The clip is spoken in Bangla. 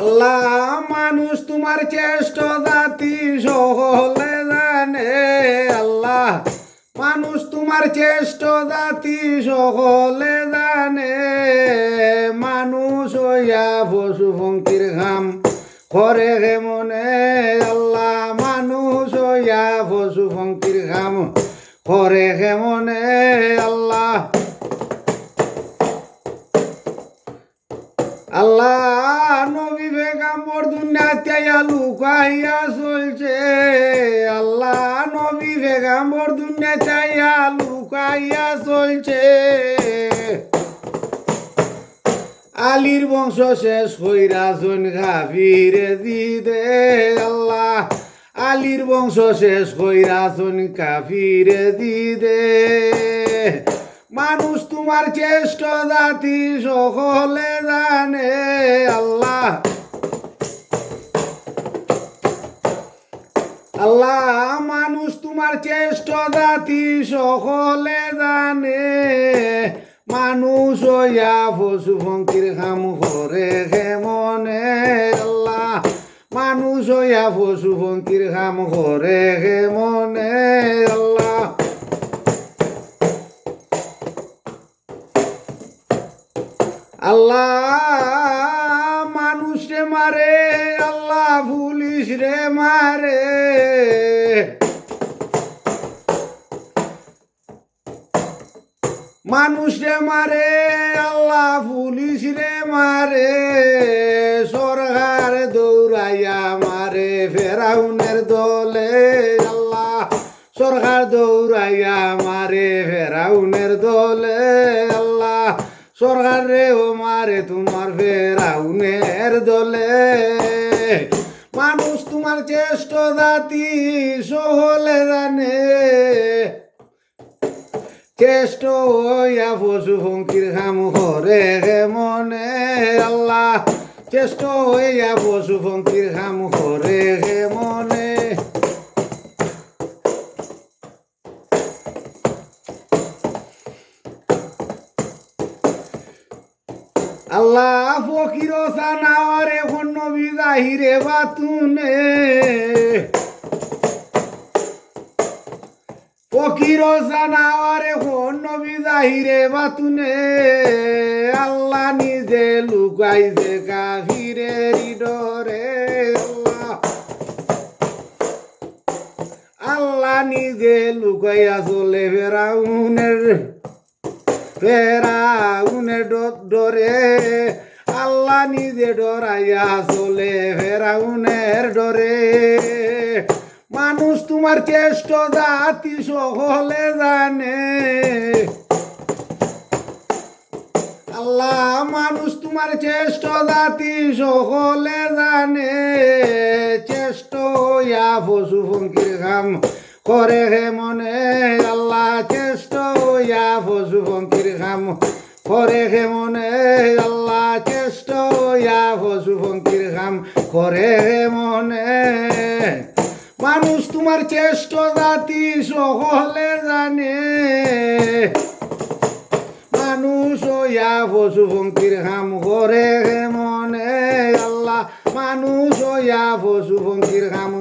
আল্লাহ মানুষ তোমার চেষ্ট জাতি সকলে জানে। আল্লাহ মানুষ তোমার চেষ্ট জাতি সকলে জানে। মানুষ হইয়া পশু পঙ্খির ঘাম করে হে মনে। আল্লাহ মানুষ হইয়া পশু পঙ্খির ঘাম করে হে মনে। আল্লাহ আল্লাহ নবী পেগম্বর দুনিয়াতে লুকাইয়া চলছে। আল্লাহ নবী পেগম্বর দুনিয়াতে লুকাইয়া চলছে। আলীর বংশ শেষ হইরা জন কাফিরে দিদে। আল্লাহ আলীর বংশ শেষ হইরা জন কাফিরে দিদে। মানুষ তোমার চেষ্ট জাতি সকলে জানে। আল্লাহ আল্লাহ মানুষ তোমার চেষ্ট জাতি সকলে জানে। মানুষ হইয়া পশু পঙ্খির কাম করে হে মনে। আল্লাহ মানুষ হইয়া পশু পঙ্খির কাম করে হে মনে। আল্লাহ আল্লাহ মানুষ রে মারে। আল্লাহ পুলিশ রে মারে। মানুষ রে মারে। আল্লাহ পুলিশ রে মারে। সরকার দৌড়াইয়া মারে ফেরাউনের দলে। আল্লাহ সরকার দৌড়াইয়া মারে ফেরাউনের দলে। আল্লাহ সরকার রে ও মারে তোমার ফেরাউনের দলে। মানুষ তোমার চেষ্ট জাতি সকলে জানে। চেষ্ট হইয়া পশু পঙ্খির কাম করে হে মনে। আল্লাহ চেষ্ট হইয়া পশু পঙ্খির কাম করে হে মনে। আল্লাহ ফকির সানাওয়ারে এখন নবী জাহিরে বাতুনে। ফকির সানাওয়ারে এখন নবী জাহিরে বাতুনে। আল্লাহ নিজে লুকাইছে কাফিরের ডরে। আল্লাহ আল্লাহ নিজে লুকাইয়া চলে ফেরাউনের ডরে। আল্লাহ নিজে ডরাইয়া চলে ফেরাউনের ডরে। মানুষ তোমার চেষ্ট জাতি সকলে জানে। আল্লাহ মানুষ তোমার চেষ্ট জাতি সকলে জানে। চেষ্ট হইয়া পশু পঙ্খির কাম করে হে মনে। আল্লাহ চেষ্ট হইয়া পশু পঙ্খির কাম করে হে মনে। আল্লাহ চেষ্ট হইয়া পশু পঙ্খির কাম করে হে মনে। মানুষ তোমার চেষ্ট জাতি সকলে জানে। মানুষ হইয়া পশু পঙ্খির কাম করে হে মনে। আল্লাহ মানুষ হইয়া পশু পঙ্খির কাম